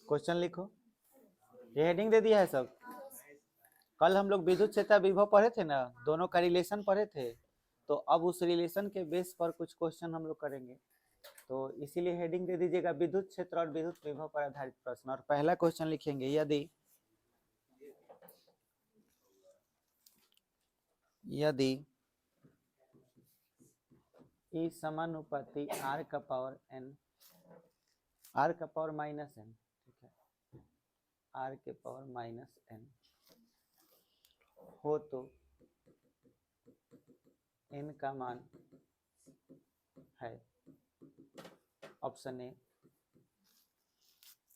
Question लिखो। ये heading दे दिया है सब। कल हम लोग विद्युत क्षेत्र विभव पढ़े थे ना, दोनों का रिलेशन पढ़े थे, तो अब उस रिलेशन के बेस पर कुछ क्वेश्चन हम लोग करेंगे। तो इसीलिए हेडिंग दे दीजिएगा विद्युत क्षेत्र और विद्युत विभव पर आधारित प्रश्न। और पहला क्वेश्चन लिखेंगे, यदि ई समानुपाती r का पावर n, r का पावर माइनस n, ठीक है, r के पावर माइनस n हो तो n का मान है option A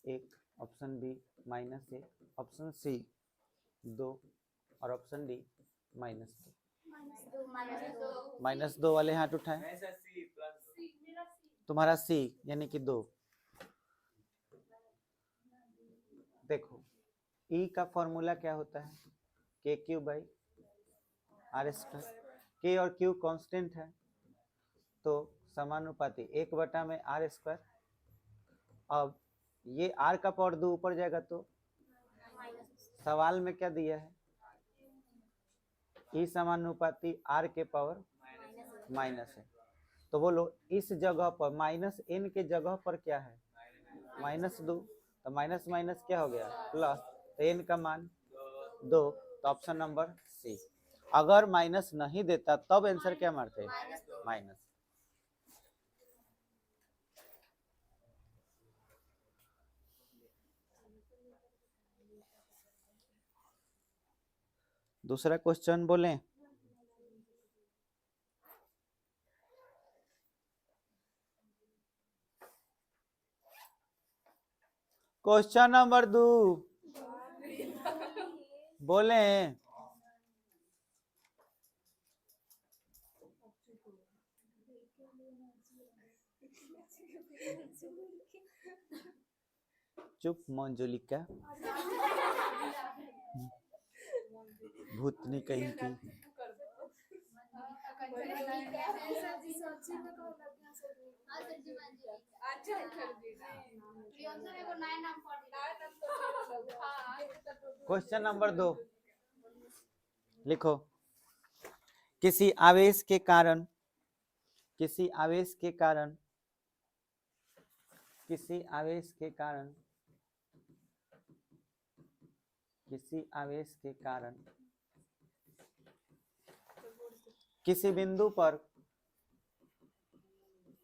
1, option B -1, option C 2 और ऑप्शन डी -2। -2 वाले हाथ उठाए। तुम्हारा सी यानी कि 2। देखो ई का फॉर्मूला क्या होता है, के क्यू बाई आर स्क्वायर। के और क्यू कांस्टेंट है, तो समानुपाती 1 में आर स्क्वायर। अब ये आर का पावर 2 ऊपर जाएगा तो सवाल में क्या दिया है, ई समानुपाती आर के पावर माइनस है। तो बोलो इस जगह पर माइनस एन के जगह पर क्या है, -2, तो माइनस माइनस क्या हो गया प्लस, तो एन का मान 2, तो ऑप्शन नंबर सी। अगर माइनस नहीं देता तब आंसर क्या मारते, माइनस। दूसरा क्वेश्चन बोलें, क्वेश्चन नंबर 2 बोले। चुप मंजुलिका, भूतनी कहीं की। क्वेश्चन नंबर 2 लिखो। किसी आवेश के कारण किसी आवेश के कारण किसी आवेश के कारण किसी आवेश के कारण किसी बिंदु पर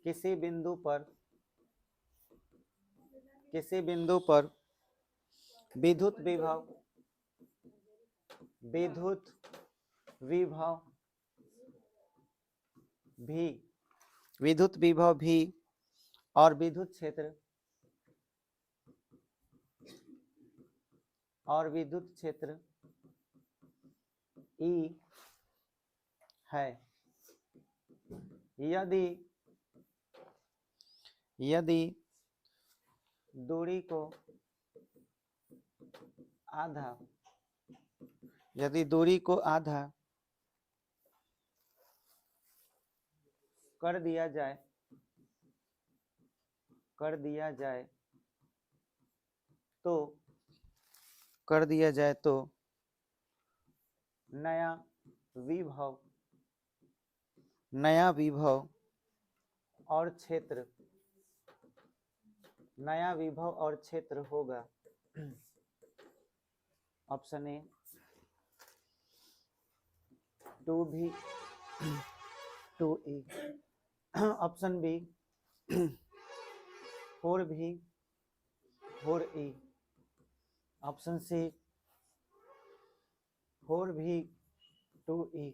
किसी बिंदु पर किसी बिंदु पर विद्युत विभव विद्युत विभव भी विद्युत विभव भी और विद्युत क्षेत्र ई है। यदि दूरी को आधा कर दिया जाए तो नया विभव और क्षेत्र होगा। Option A 2v 2e, option B 4v 4e, option C 4v 2e,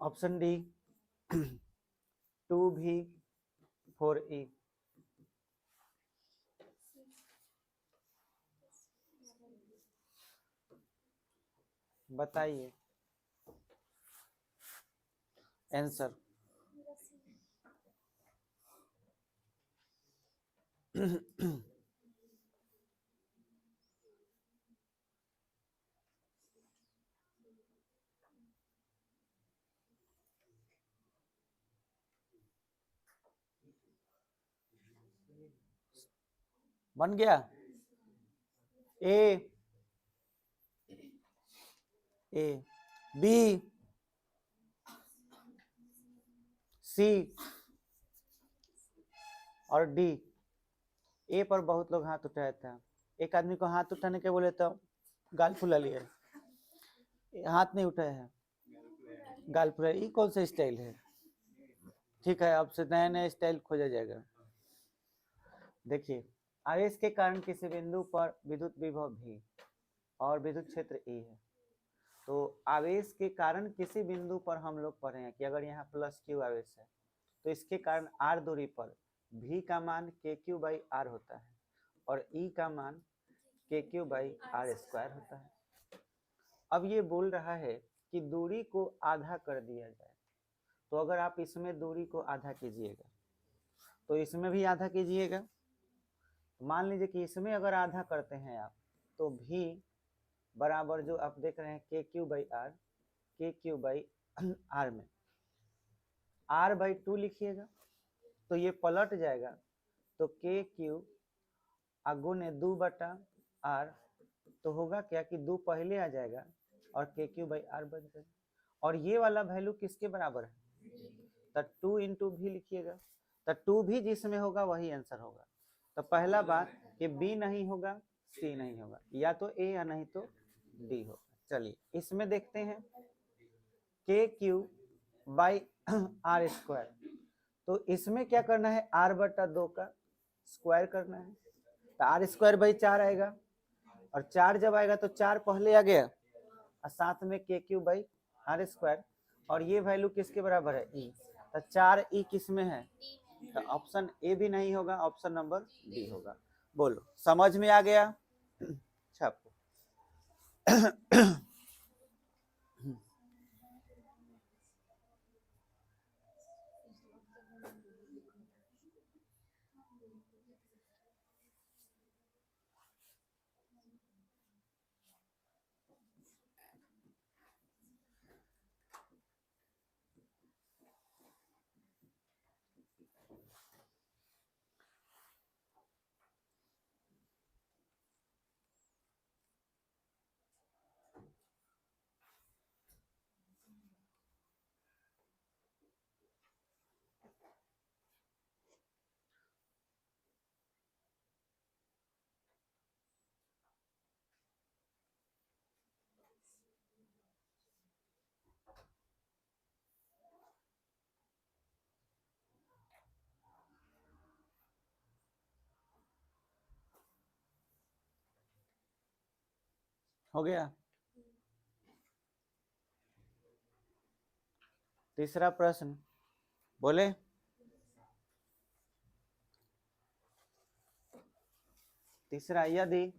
option D 2v 4e। बताइए आंसर। बन गया। ए बी सी और डी। ए पर बहुत लोग हाथ उठाए थे। एक आदमी को हाथ उठाने के बोले तो गाल फुला लिया, हाथ नहीं उठाए हैं, गाल फुला। ये कौन सा स्टाइल है? ठीक है, अब से नया नया स्टाइल खोजा जाएगा। देखिए, आवेश के कारण किसी बिंदु पर विद्युत विभव भी और विद्युत क्षेत्र E है। तो आवेश के कारण किसी बिंदु पर हम लोग पढ़े हैं कि अगर यहाँ प्लस क्यू आवेश है तो इसके कारण r दूरी पर v का मान kq/r होता है और E का मान kq/r² होता है। अब ये बोल रहा है कि दूरी को आधा कर दिया जाए, तो अगर आप इसमें दूरी को आधा कीजिएगा तो इसमें भी आधा कीजिएगा। मान लीजिए कि इसमें अगर आधा करते हैं आप तो v बराबर जो आप देख रहे हैं kq/r, kq/r में r/2 लिखिएगा तो ये पलट जाएगा, तो kq गुने 2/r तो होगा क्या कि 2 पहले आ जाएगा और kq/r बच जाएगा। और ये वाला वैल्यू किसके बराबर है? तो 2 इंटू भी लिखिएगा, तो 2 भी जिसमें होगा वही आंसर होगा। तो पहला बात कि बी नहीं होगा, सी नहीं होगा, या तो ए या नहीं तो डी होगा। चलिए इसमें देखते हैं kq/r²। तो इसमें क्या करना है? r/2 का स्क्वायर करना है, तो r²/4 आएगा और 4 जब आएगा तो 4 पहले आ गया और साथ में kq/r²। और ये वैल्यू किसके बराबर है? ई। तो 4e किस में है? तो ऑप्शन ए भी नहीं होगा, ऑप्शन नंबर डी होगा। बोलो, समझ में आ गया? छापो। हो गया? तीसरा प्रश्न बोले। तीसरा, यदि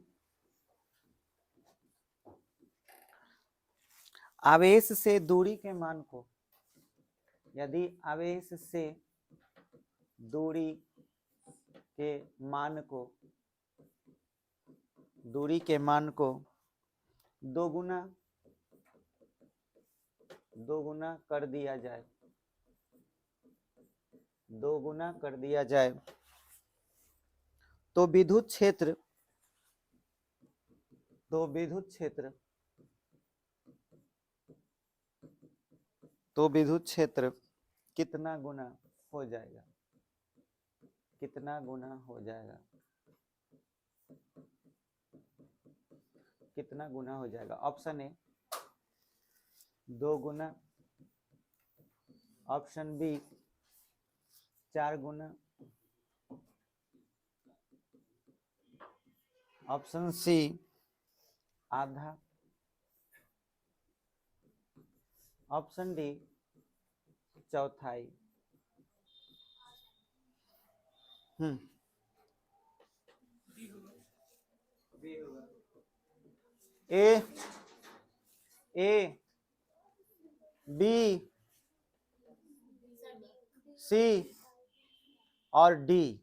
आवेश से दूरी के मान को, यदि आवेश से दूरी के मान को, दूरी के मान को दो गुना कर दिया जाए, दो गुना कर दिया जाए तो विद्युत क्षेत्र, तो विद्युत क्षेत्र कितना गुना हो जाएगा? कितना गुना हो जाएगा? कितना गुना हो जाएगा? ऑप्शन ए 2 गुना, ऑप्शन बी 4 गुना, ऑप्शन सी आधा, ऑप्शन डी चौथाई। ए बी सी और डी।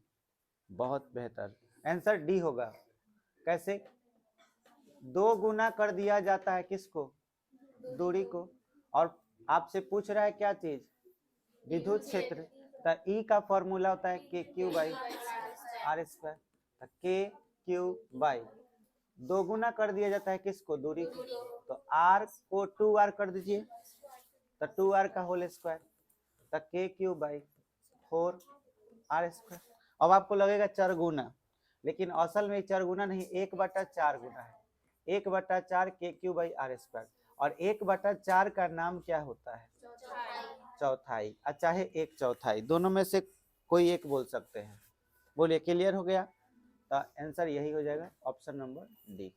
बहुत बेहतर, आंसर डी होगा। कैसे? 2 गुना कर दिया जाता है किसको? दूरी को। और आपसे पूछ रहा है क्या चीज? विद्युत क्षेत्र। तो ई का फॉर्मूला होता है kq/r²। kq/r दो गुना कर दिया जाता है किसको, दूरी को। तो r को 2r कर दीजिए, तो 2r का होल स्क्वायर, तो k3/4r²। अब आपको लगेगा 4 गुना, लेकिन असल में 4 गुना नहीं, 1/4 गुना है। 1/4 k3/r²। और 1/4 का नाम क्या होता है, चौथाई, चाहे 1/4, दोनों में से कोई एक बोल सकते हैं। बोलिए, क्लियर हो गया? तो आंसर यही हो जाएगा, ऑप्शन नंबर डी।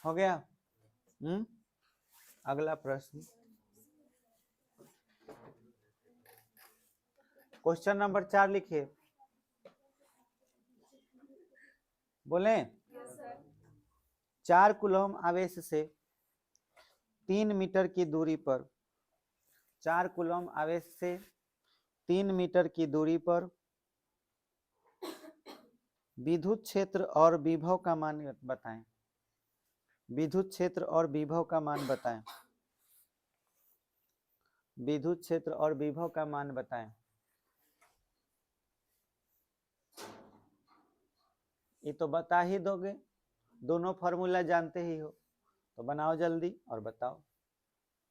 हो गया? अगला प्रश्न, क्वेश्चन नंबर 4 लिखिए। बोले, 4 कूलम आवेश से 3 मीटर की दूरी पर, 4 कूलम आवेश से 3 मीटर की दूरी पर विद्युत क्षेत्र और विभव का मान बताएं। विद्युत क्षेत्र और विभव का मान बताएं। विद्युत क्षेत्र और विभव का मान बताएं। ये तो बता ही दोगे, दोनों फॉर्मूला जानते ही हो, तो बनाओ जल्दी और बताओ,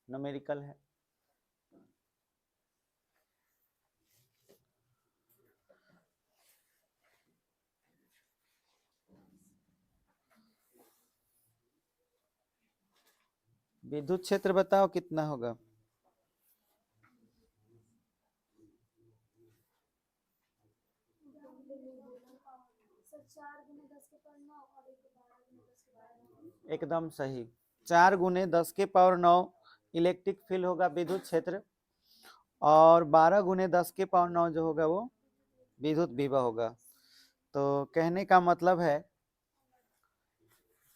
न्यूमेरिकल है। विद्युत क्षेत्र बताओ कितना होगा। एकदम सही, 4 गुने 10 के पावर 9 इलेक्ट्रिक फील्ड होगा विद्युत क्षेत्र, और 12 गुने 10 के पावर 9 जो होगा वो विद्युत विभव होगा। तो कहने का मतलब है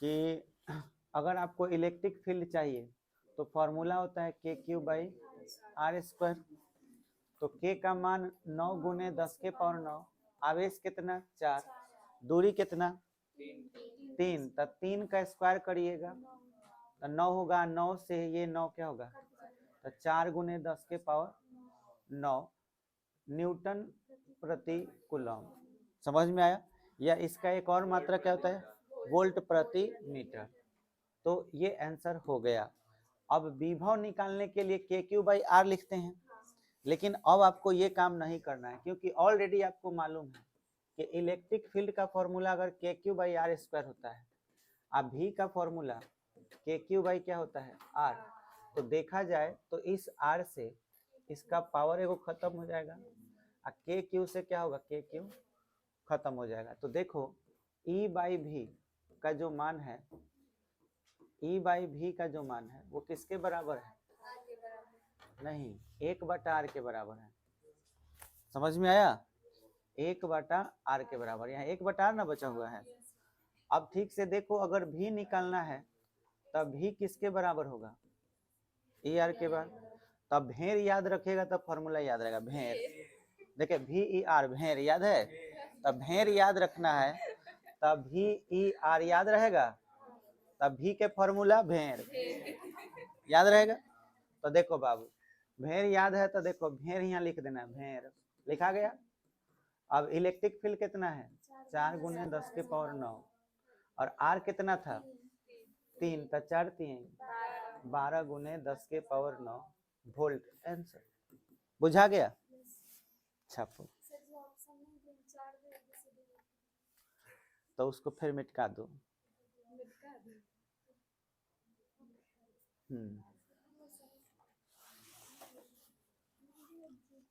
कि अगर आपको इलेक्ट्रिक फील्ड चाहिए तो फॉर्मूला होता है k3/r²। तो k का मान 9 गुने 10 के पावर 9, आवेश कितना 4, दूरी कितना 3, तो 3 का स्क्वायर करिएगा तो 9 होगा, 9 से ये 9 क्या होगा, तो 4 गुने 10 के पावर 9 न्यूटन प्रति कूलम। समझ में आया? या इसका एक और मात्रा क्या होता है, वोल्ट प्रति मीटर। तो ये आंसर हो गया। अब विभव निकालने के लिए k3/r लिखते हैं, लेकिन अब आपको ये काम नहीं करना है, क्योंकि ऑलरेडी आपको मालूम है कि इलेक्ट्रिक फील्ड का फॉर्मूला अगर k3/r² होता है, अब v का फॉर्मूला k3 क्या होता है, r। तो देखा जाए तो इस r से इसका पावर एगो खत्म हो जाएगा, और k3 से क्या होगा, k3 खत्म हो जाएगा। तो देखो E/v का जो मान है, E/v का जो मान है वो किसके बराबर है, नहीं, 1/r के बराबर है। समझ में आया? 1/r के बराबर, यहाँ 1/r ना बचा हुआ है। अब ठीक से देखो, अगर v निकालना है तब v किसके बराबर होगा, ER के बराबर। तब भेर याद रखेगा तब फॉर्मूला याद रहेगा, भेर। देखिए VER भेर याद है, तब भेर याद रखना है, तब VER याद रहेगा, तब v के फॉर्मूला भेर याद रहेगा। तो देखो बाबू, भेर याद है तो देखो भेर यहाँ लिख देना, भेर लिखा गया। अब इलेक्ट्रिक फील्ड कितना है, 4 गुने 10 के पावर 9, और R कितना था 3, तो 4 3 12 गुने 10 के पावर 9 वोल्ट। आंसर बुझा गया? छापो तो उसको फिर मिटका दो।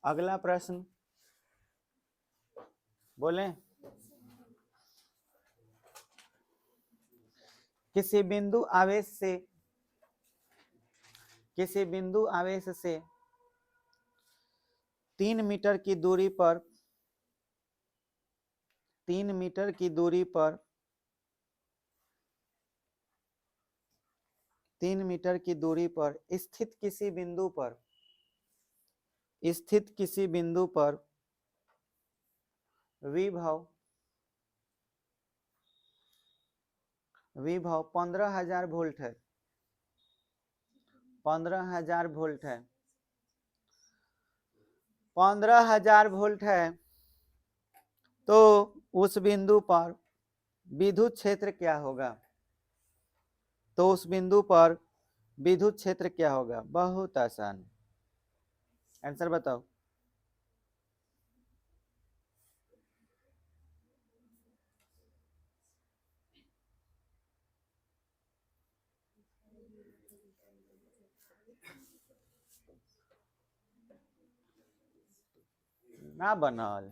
अगला प्रश्न बोलें, किसी बिंदु आवेश से किसी बिंदु आवेश से 3 मीटर की दूरी पर 3 मीटर की दूरी पर 3 मीटर की दूरी पर स्थित किसी बिंदु पर विभव 15,000 वोल्ट है। 15,000 वोल्ट है। 15,000 वोल्ट है तो उस बिंदु पर विद्युत क्षेत्र क्या होगा? तो उस बिंदु पर विद्युत क्षेत्र क्या होगा? बहुत आसान। आंसर बताओ। ना बनल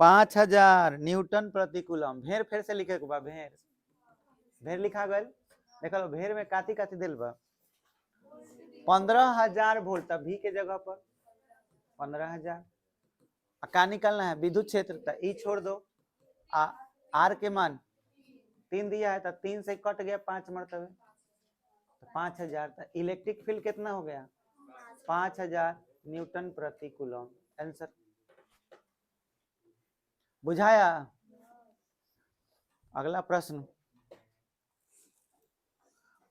5,000 न्यूटन प्रति कूलम। भेर फिर से लिखे के बा। भेर लिखा गल। देख लो भेर में काती काती दिल बा। 15,000 वोल्ट तब भी के जगह पर 15,000 का निकलना है विद्युत क्षेत्र। तो ई छोड़ दो। आर के मान 3 दिया है तो 3 से कट गया 5 मरतबे तो 5,000। तो इलेक्ट्रिक फील्ड कितना हो गया? 5,000 न्यूटन प्रति कूलम। आंसर बुझाया? अगला प्रश्न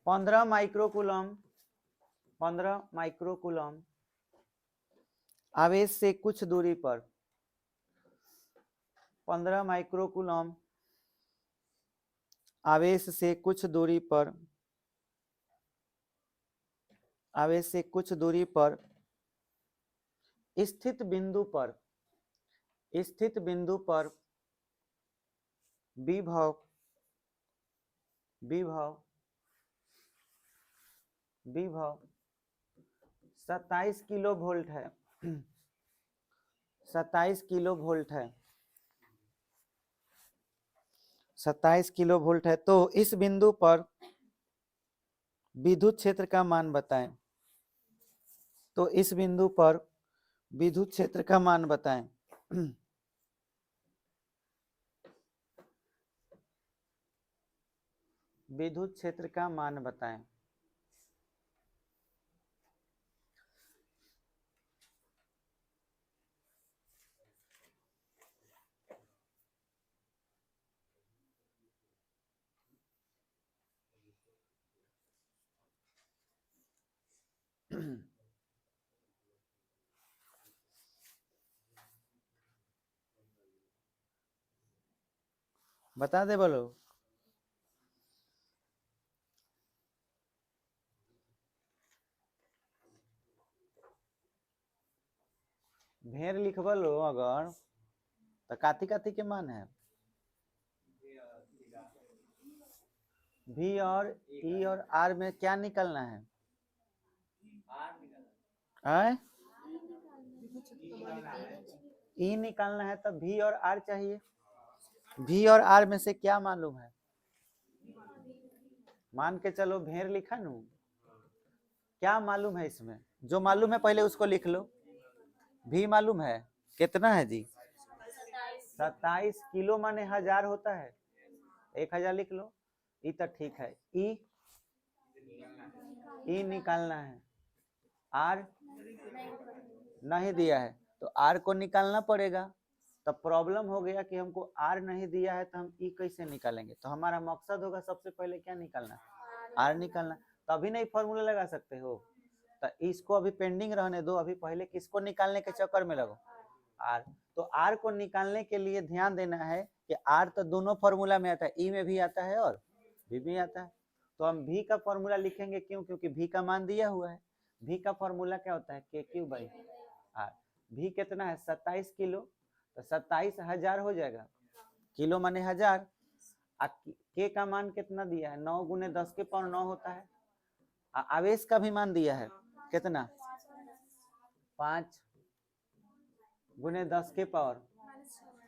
15 माइक्रोकूलम आवेश से कुछ दूरी पर 15 माइक्रोकूलम आवेश से कुछ दूरी पर स्थित बिंदु पर विभव 27 किलो वोल्ट है। 27 किलो वोल्ट है। 27 किलो वोल्ट है तो इस बिंदु पर विद्युत क्षेत्र का मान बताएं। तो इस बिंदु पर विद्युत क्षेत्र का मान बताएं। विद्युत क्षेत्र का मान बताएं। बता दे बोलो। भेर लिखवा लो अगर तो काती काती के मान है। भी और ई और आर में क्या निकलना है? ई निकालना है तब भी और आर चाहिए। भी और आर में से क्या मालूम है? मान के चलो भेर लिखा नू। क्या मालूम है इसमें? जो मालूम है पहले उसको लिख लो। भी मालूम है कितना है जी? 27 किलो माने 1000 होता है। 1000 लिख लो। ई तो ठीक है। ई निकालना है। आर नहीं दिया है तो आर को निकालना पड़ेगा। तब प्रॉब्लम हो गया कि हमको आर नहीं दिया है तो हम ई कैसे निकालेंगे? तो हमारा मकसद होगा सबसे पहले क्या निकालना? आर निकालना। तभी नहीं फॉर्मूला लगा सकते हो। तो इसको अभी पेंडिंग रहने दो। अभी पहले किसको निकालने के चक्कर में लगो? आर। तो आर को निकालने के लिए ध्यान देना है कि आर तो दोनों फॉर्मूला में आता है। ई में भी आता है और भी आता है। तो हम भी का फॉर्मूला लिखेंगे क्यों? क्योंकि भी का मान दिया हुआ है। भी का फॉर्मूला क्या होता है? के क्यू बाई आर। भी कितना है? 27 किलो। तो 27,000 हो जाएगा। किलो माने 1000। के का मान कितना दिया है? 9 गुने 10 के पावर 9 होता है। आवेश का भी मान दिया है कितना? 5 गुने 10 के पावर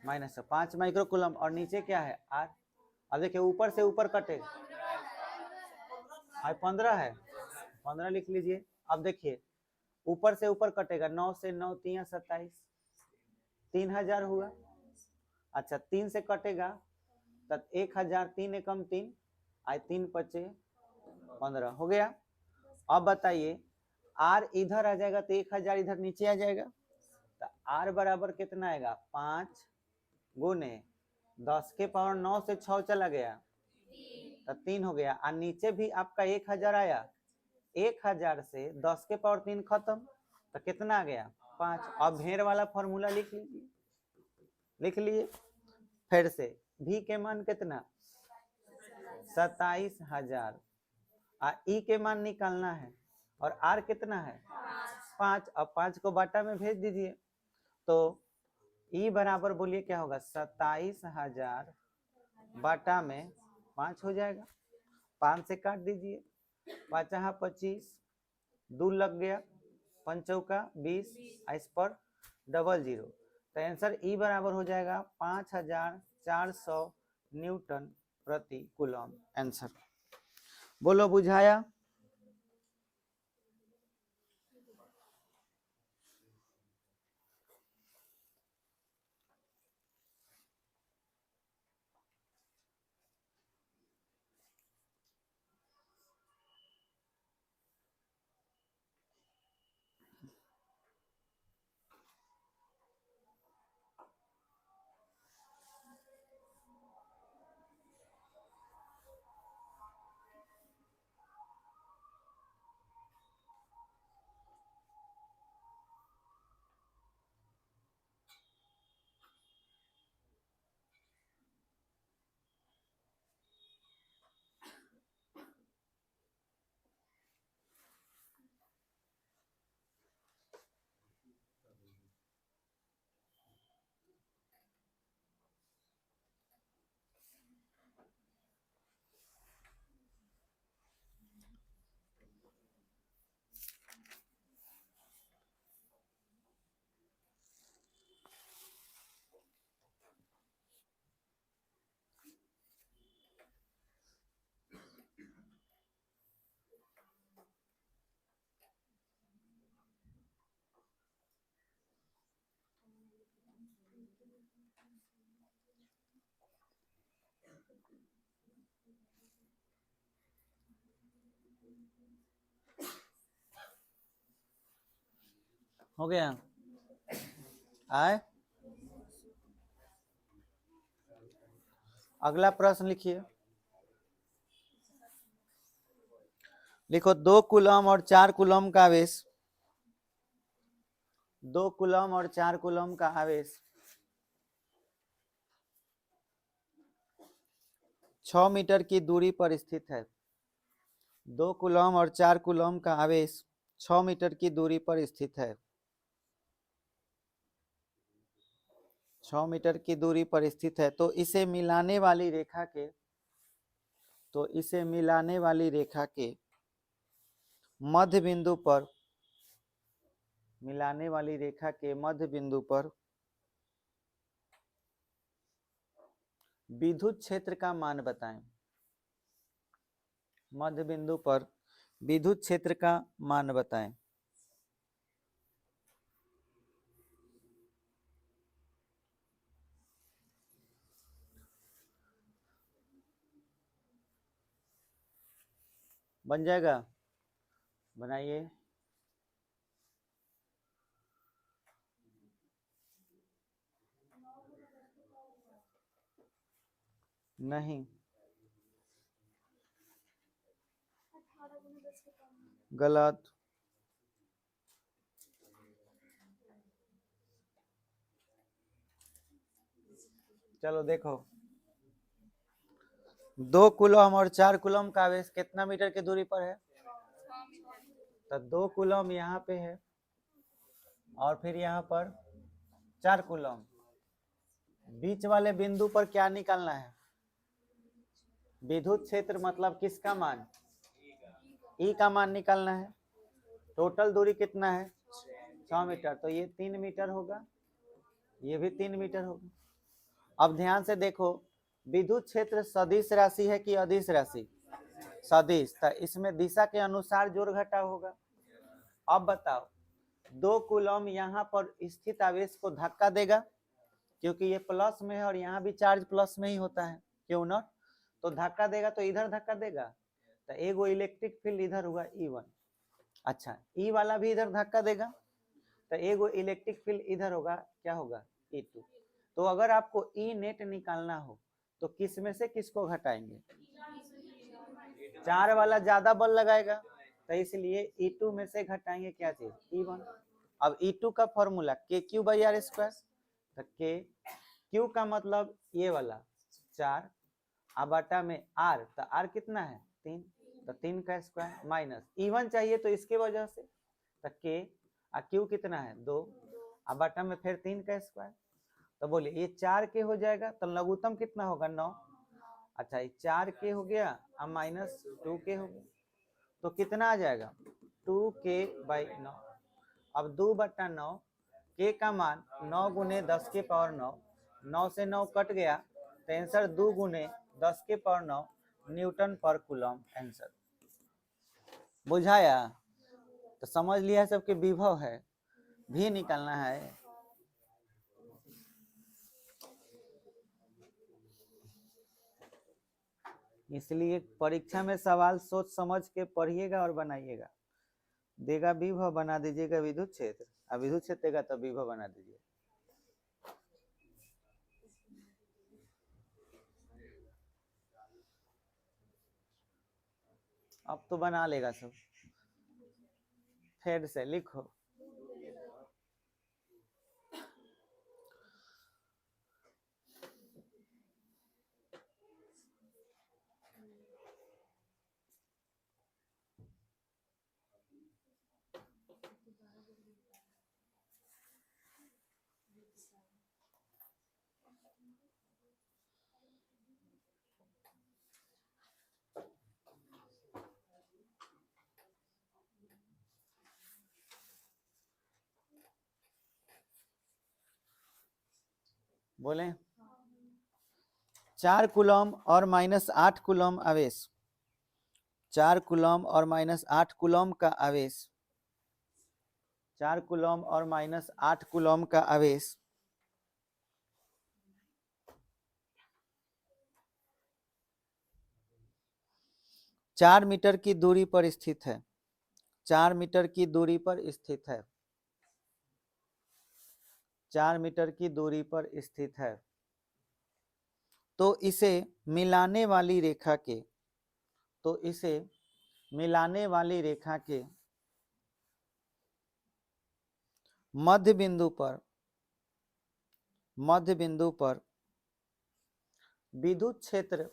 -5 माइक्रोकूलम। और नीचे क्या है? आर। अब देखिए ऊपर से ऊपर कटेगा। 15 है 15 लिख लीजिए। अब देखिए ऊपर से ऊपर कटेगा, 9 से 9 3 27, 3000 हुआ। अच्छा 3 से कटेगा तब 1000, 3 एकम 3, आई 3 पचे 15 हो गया। अब बताइए आर इधर आ जाएगा तो 1000 इधर नीचे आ जाएगा, तो आर बराबर कितना आएगा 5 गुने 10 के पावर 9 से 6 चला गया तो 3 हो गया, और नीचे भी आपका 1000 आया, 1000 से 10 के पावर 3 खत्म, तो कितना आ गया 5। अब भेड़ वाला फॉर्मूला लिख लीजिए, लिख लिए फिर से। भी के मान कितना 27000, ई के मान निकालना है, और आर कितना है 5। अब 5 को बाटा में भेज दीजिए, तो ई बराबर बोलिए क्या होगा 27000 बाटा में 5 हो जाएगा। 5 से काट दीजिए, 5 25, 2 लग गया, 5 चौका 20, इस पर 00, तो आंसर ई बराबर हो जाएगा 5400 न्यूटन प्रति कूलम। आंसर बोलो बुझाया। हो गया आए। अगला प्रश्न लिखिए, लिखो 2 कूलम और 4 कूलम का आवेश, 2 कूलम और 4 कूलम का आवेश 6 मीटर की दूरी पर स्थित है। 2 कूलम और 4 कूलम का आवेश 6 मीटर की दूरी पर स्थित है। 6 मीटर की दूरी पर स्थित है, तो इसे मिलाने वाली रेखा के, तो इसे मिलाने वाली रेखा के मध्य बिंदु पर, मिलाने वाली रेखा के मध्य बिंदु पर विद्युत क्षेत्र का मान बताएं। मध्य बिंदु पर विद्युत क्षेत्र का मान बताएं। बन जाएगा, बनाइए। नहीं, गलत। चलो देखो, 2 कूलम और 4 कूलम का आवेश कितना मीटर की दूरी पर है, तो 2 कूलम यहाँ पे है और फिर यहाँ पर 4 कूलम। बीच वाले बिंदु पर क्या निकालना है, विद्युत क्षेत्र मतलब किसका मान, ई का मान निकालना है। टोटल दूरी कितना है 6 मीटर, तो ये 3 मीटर होगा, ये भी 3 मीटर होगा। अब ध्यान से देखो, विद्युत क्षेत्र सदिश राशि है कि अदिश राशि, सदिश, तो इसमें दिशा के अनुसार जोड़ घटाव होगा। अब बताओ 2 कूलम यहाँ पर स्थित आवेश को धक्का देगा, क्योंकि ये प्लस में है और यहाँ भी चार्ज प्लस में ही होता है, क्यों ना? तो धक्का देगा तो इधर धक्का देगा, तो एगो इलेक्ट्रिक फील्ड इधर हुआ E1। अच्छा, ई वाला भी इधर धक्का देगा, तो एगो इलेक्ट्रिक फील्ड इधर होगा, क्या होगा? E2। तो अगर आपको ई नेट निकालना हो तो किस में से किसको घटाएंगे? 4 वाला ज्यादा बल लगाएगा, तो इसलिए E2 में से घटाएंगे क्या चीज? E1। अब E2 का फॉर्मूला KQ/R², तो KQ का मतलब ये वाला 4 बटा में R, तो R कितना है? 3, तो 3 का स्क्वायर माइनस E1 चाहिए तो इसके वजह से, तो K Q कितना है? 2 बटा में फिर 3 का स्क्वायर, तो बोलिए ये 4 के हो जाएगा, तो लघुत्तम कितना होगा? 9। अच्छा, ये 4 के हो गया अब माइनस 2 के हो गया, तो कितना आ जाएगा? 2K/9। अब 2/9, K का मान 9 गुने 10 के पावर 9, 9 से 9 कट गया, तो आंसर 2 गुने 10 के पावर 9 न्यूटन पर कूलम आंसर। बुझाया? तो समझ लिया सबके विभव है भी निकालना है। इसलिए परीक्षा में सवाल सोच समझ के पढ़िएगा और बनाइएगा। देगा विभव बना दीजिएगा विद्युत क्षेत्र, अब विद्युत क्षेत्र देगा तो विभव बना दीजिए। अब तो बना लेगा सब, फिर से लिखो। बोले 4 कूलम और -8 कूलम आवेश, 4 कूलम और -8 कूलम का आवेश, 4 कूलम और -8 कूलम का आवेश 4 मीटर की दूरी पर स्थित है, 4 मीटर की दूरी पर स्थित है, 4 मीटर की दूरी पर स्थित है, तो इसे मिलाने वाली रेखा के, तो इसे मिलाने वाली रेखा के मध्य बिंदु पर विद्युत क्षेत्र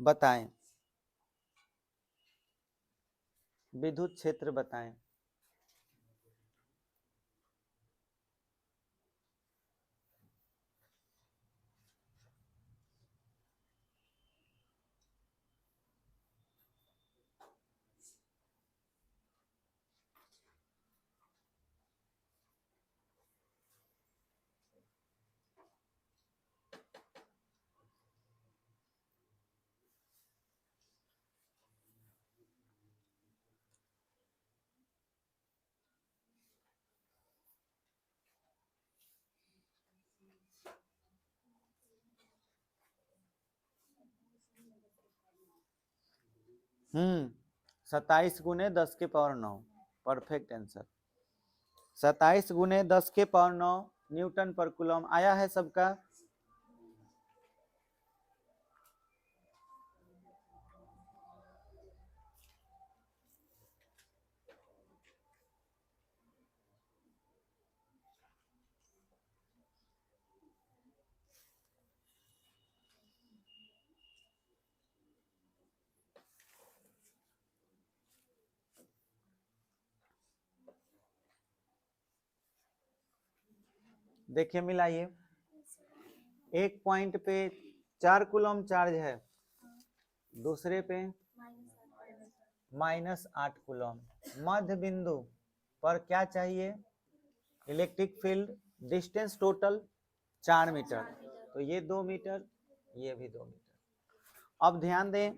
बताएं, विद्युत क्षेत्र बताएं। हम्म, 27 गुने 10 के पावर 9, परफेक्ट आंसर। 27 गुने 10 के पावर 9 न्यूटन पर कूलम आया है सबका। देखिए मिलाइए, एक पॉइंट पे 4 कूलम चार्ज है, दूसरे पे -8 कूलम, मध्य बिंदु पर क्या चाहिए? Electric field, distance total 4 metre, तो ये 2 मीटर, ये भी 2 मीटर। अब ध्यान दें,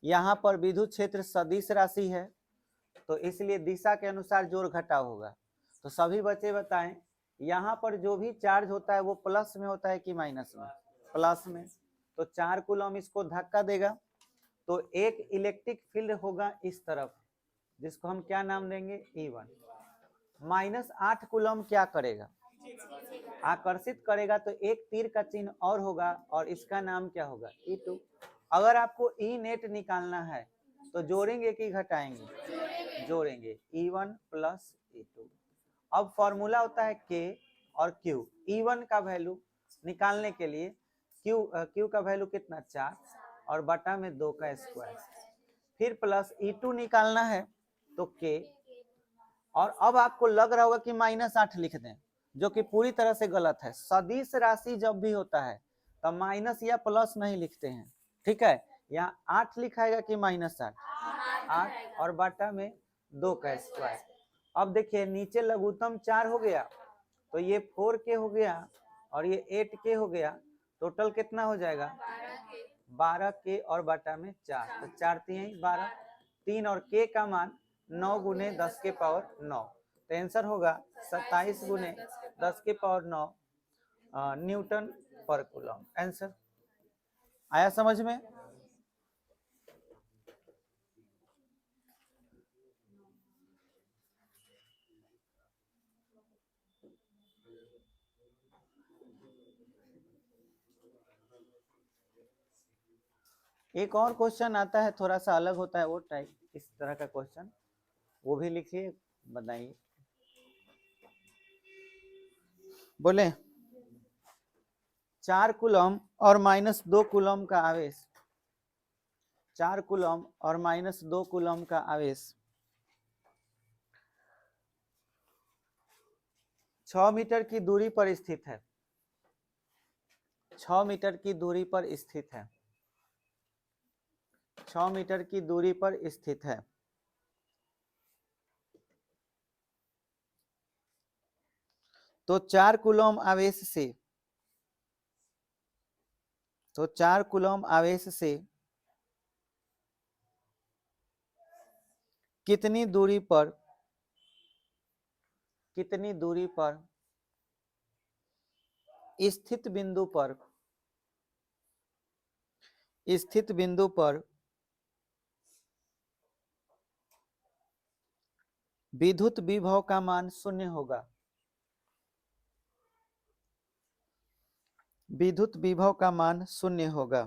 यहाँ पर विद्युत क्षेत्र सदिश राशि है, तो इसलिए दिशा के अनुसार जोड़ घटाव होगा। तो सभी बच्चे बताएं, यहाँ पर जो भी चार्ज होता है वो प्लस में होता है कि माइनस में? प्लस में। तो 4 कूलम इसको धक्का देगा, तो एक इलेक्ट्रिक फील्ड होगा इस तरफ, जिसको हम क्या नाम देंगे? E1। -8 कूलम क्या करेगा? आकर्षित करेगा, तो एक तीर का चिन्ह और होगा और इसका नाम क्या होगा? E2। अगर आपको ई नेट निकालना है तो जोड़ेंगे कि घटाएंगे? जोड़ेंगे, E1 प्लस E2। अब फॉर्मूला होता है K और Q। E1 का वैल्यू निकालने के लिए Q का वैल्यू कितना? 4 और बटा में 2 का स्क्वायर, फिर प्लस E2 निकालना है तो K। और अब आपको लग रहा होगा कि -8 लिख दें, जो कि पूरी तरह से गलत है। सदिश राशि जब भी होता है तब माइनस या प्लस नहीं लिखते हैं, ठीक है? यहाँ 8 लिखाएगा कि -8? 8 और बाटा में 2 का स्क्वायर। अब देखिए नीचे लघुत्तम 4 हो गया, तो ये 4K हो गया और ये 8K हो गया, टोटल कितना हो जाएगा? 12K और बाटा में 4, तो 4 3 12, 3 और K का मान 9 गुने 10 के पावर 9, तो आंसर होगा 27 गुने 10 के पावर 9 न्यूटन पर कूलम। आंसर आया समझ में? एक और क्वेश्चन आता है, थोड़ा सा अलग होता है वो टाइप, इस तरह का क्वेश्चन, वो भी लिखिए, बताइए। बोले 4 कूलम और -2 कूलम का आवेश, 4 कूलम और -2 कूलम का आवेश 6 मीटर की दूरी पर स्थित है। 6 मीटर की दूरी पर स्थित है। 6 मीटर की दूरी पर स्थित है। तो 4 कूलम आवेश से, तो 4 कूलम आवेश से कितनी दूरी पर स्थित बिंदु पर विद्युत विभव का मान 0 होगा? विद्युत विभव का मान 0 होगा।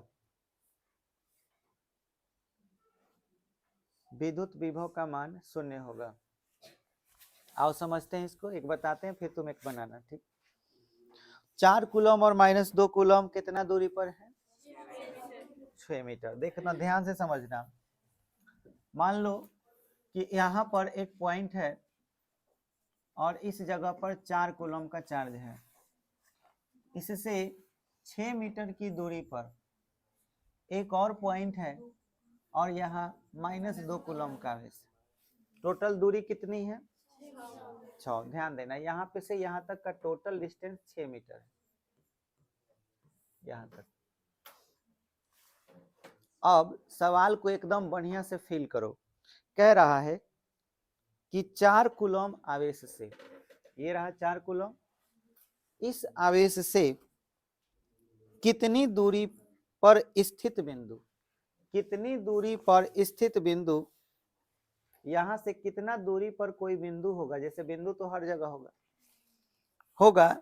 विद्युत विभव का मान 0 होगा। आओ समझते हैं इसको, एक बताते हैं फिर तुम एक बनाना, ठीक? 4 कूलम और -2 कूलम कितना दूरी पर है? 6 मीटर। देखना ध्यान से समझना। मान लो कि यहाँ पर एक पॉइंट है और इस जगह पर 4 कूलम का चार्ज है। इससे 6 मीटर की दूरी पर एक और पॉइंट है और यहाँ -2 कूलम का आवेश। टोटल दूरी कितनी है? 6। ध्यान देना, यहाँ पे से यहाँ तक का टोटल डिस्टेंस 6 मीटर है, यहाँ तक। अब सवाल को एकदम बढ़िया से फील करो। कह रहा है कि 4 कूलम आवेश से, ये रहा 4 कूलम, इस आवेश से कितनी दूरी पर स्थित बिंदु, कितनी दूरी पर स्थित बिंदु, यहां से कितना दूरी पर कोई बिंदु होगा, जैसे बिंदु तो हर जगह होगा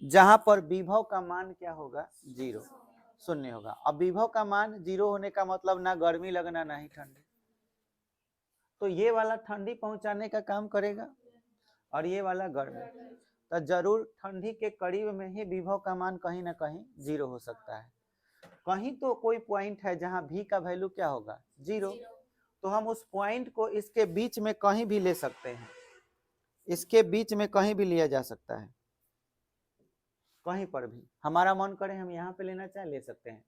जहां पर विभव का मान क्या होगा? 0, 0 होगा। अब विभव का मान 0 होने का मतलब ना गर्मी लगना ना ही ठंडी, तो ये वाला ठंडी पहुंचाने का काम करेगा और ये वाला गर्मी, तो जरूर ठंडी के करीब में ही विभव का मान कहीं ना कहीं 0 हो सकता है। कहीं तो कोई पॉइंट है जहां V का वैल्यू क्या होगा? 0, तो हम उस पॉइंट को इसके बीच में कहीं भी ले सकते हैं, इसके बीच में कहीं भी लिया जा सकता है, कहीं पर भी हमारा मन करे हम यहाँ पे लेना चाहे ले सकते हैं,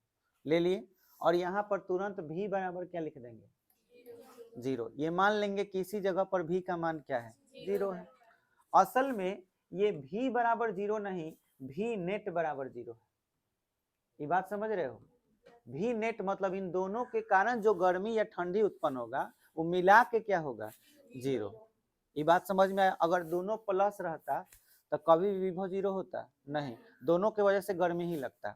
ले लिए, और यहाँ पर तुरंत V बराबर क्या लिख देंगे? 0। ये मान लेंगे कि इसी जगह पर V का मान क्या है? 0 है। असल में ये V बराबर 0 नहीं, भी नेट बराबर 0 है। ये बात समझ रहे हो? भी नेट मतलब इन दोनों के कारण जो गर्मी या ठंडी उत्पन्न होगा वो मिला के क्या होगा 0। ये बात समझ में आया? अगर दोनों प्लस रहता तो कभी विभव 0 होता नहीं, दोनों के वजह से गर्मी ही लगता।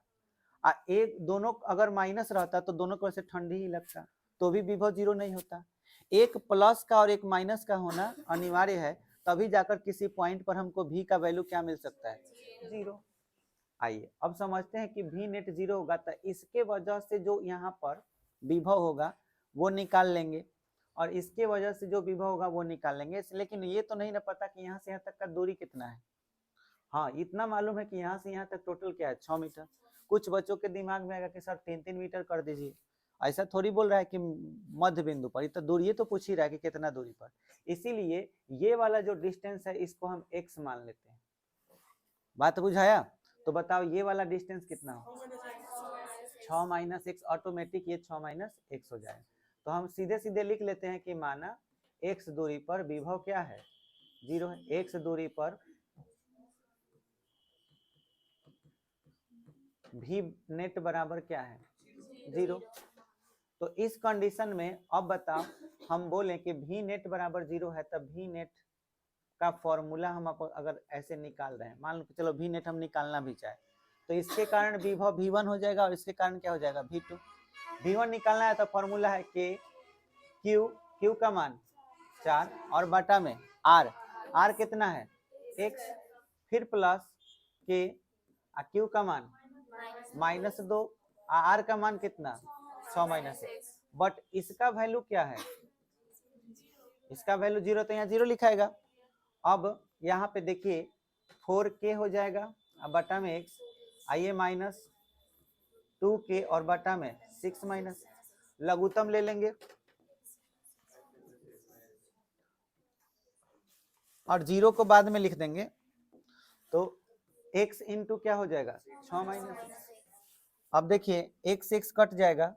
एक दोनों अगर माइनस रहता तो दोनों की वजह से ठंडी ही लगता, तो भी विभव 0 नहीं होता। एक प्लस का और एक माइनस का होना अनिवार्य है, तभी जाकर किसी पॉइंट पर हमको भी का वैल्यू क्या मिल सकता है 0। आइए अब समझते हैं कि भी नेट 0 होगा तो इसके वजह से जो यहाँ पर विभव होगा वो निकाल लेंगे, और इसके वजह से जो विभव होगा वो निकाल लेंगे। लेकिन ये तो नहीं ना पता कि यहाँ से यहाँ तक का दूरी कितना है। हाँ, इतना मालूम है कि यहाँ से यहाँ तक टोटल क्या है 6 मीटर। कुछ बच्चों के दिमाग में आएगा कि सर 3-3 मीटर कर दीजिए। ऐसा थोड़ी बोल रहा है कि मध्य बिंदु पर, तो दूरी तो पूछ ही रहा है कि कितना दूरी पर। इसीलिए ये वाला जो डिस्टेंस है इसको हम x मान लेते हैं। बात बुझाया? तो बताओ ये वाला डिस्टेंस कितना हो? 6 माइनस x, ऑटोमेटिक ये 6 माइनस x हो जाए। तो हम सीधे सीधे लिख लेते हैं कि माना x दूरी पर विभव क्या है 0 है। x दूरी पर भी नेट बराबर क्या है 0। तो इस कंडीशन में अब बताओ हम बोले कि भी नेट बराबर 0 है, तब भी नेट का फॉर्मूला हम अगर ऐसे निकाल रहे हैं, मान लो चलो भी नेट हम निकालना भी चाहे तो इसके कारण विभव v1 हो जाएगा और इसके कारण क्या हो जाएगा v2। v1 निकालना है तो फॉर्मूला है k q का मान 4 और बटा में r कितना है x, फिर प्लस k q का मान -2, r का मान कितना 6 माइनस x। बट इसका वैल्यू क्या है? इसका वैल्यू 0, तो यहाँ 0 लिखाएगा। अब यहाँ पे देखिए 4k हो जाएगा बटा में x, आइए -2k और बटा में 6 माइनस, लघुत्तम ले लेंगे और 0 को बाद में लिख देंगे, तो x इंटू क्या हो जाएगा 6 माइनस x। अब देखिए x कट जाएगा,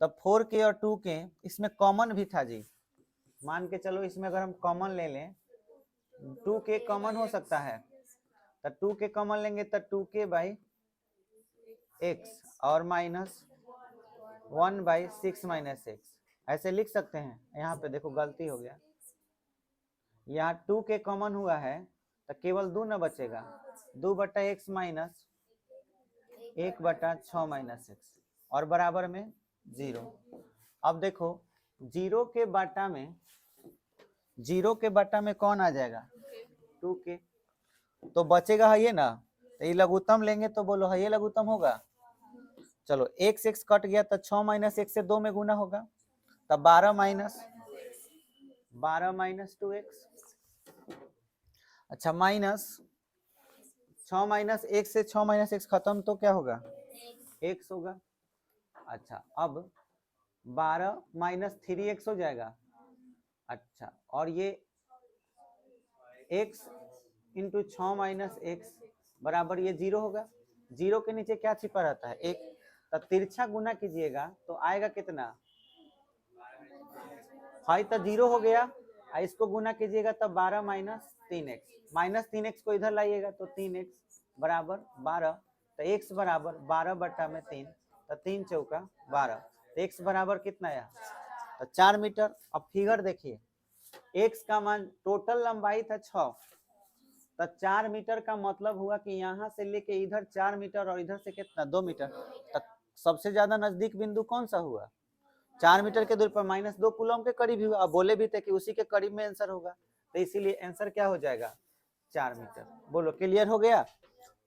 तब 4k और 2k इसमें कॉमन भी था जी, मान के चलो इसमें अगर हम कॉमन ले लें 2k कॉमन हो सकता है, तो 2k कॉमन लेंगे तो 2k बाई x और -1 बाई 6 माइनस x ऐसे लिख सकते हैं। यहाँ पे देखो गलती हो गया, यहाँ 2k कॉमन हुआ है तो केवल 2 न बचेगा, 2 बटा x माइनस 1 बटा 6 माइनस x और बराबर में 0। अब देखो 0 के बटा में कौन आ जाएगा 2k, तो बचेगा है ये ना, तो ये लघुत्तम लेंगे तो बोलो है ये लघुत्तम होगा। चलो x कट गया तो 6 माइनस x से 2 में गुना होगा, तब 12 माइनस 2x। अच्छा माइनस 6 माइनस x से 6 माइनस x खत्म तो क्या होगा x होगा। अच्छा अब 12 माइनस 3x हो जाएगा। अच्छा और ये x इंटू 6 माइनस x बराबर ये 0 होगा। 0 के नीचे क्या छिपा रहता है 1, तो तिरछा गुना कीजिएगा तो आएगा कितना 5, तो 0 हो गया। इसको गुना कीजिएगा तब 12 माइनस 3x को इधर लाइएगा तो 3x बराबर 12, तो x बराबर 12 बटा में 3, तो 3 चौका 12, तो x बराबर कितना आया तो 4 मीटर। अब फिगर देखिए x का मान टोटल लंबाई था 6, तो 4 मीटर का मतलब हुआ कि यहाँ से लेके इधर 4 मीटर और इधर से कितना 2 मीटर, तो सबसे ज्यादा नजदीक बिंदु कौन सा हुआ 4 मीटर के दूरी पर -2 कूलम के करीब ही हुआ। अब बोले भी थे कि उसी के करीब में आंसर होगा, तो इसीलिए आंसर क्या हो जाएगा 4 मीटर। बोलो क्लियर हो गया?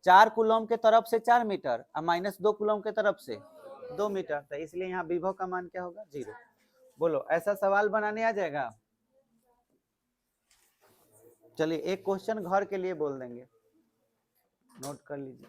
4 कूलम के तरफ से 4 मीटर और -2 कूलम के तरफ से 2 मीटर, तो इसलिए यहाँ विभव का मान क्या होगा 0। बोलो ऐसा सवाल बनाने आ जाएगा? चलिए एक क्वेश्चन घर के लिए बोल देंगे, नोट कर लीजिए।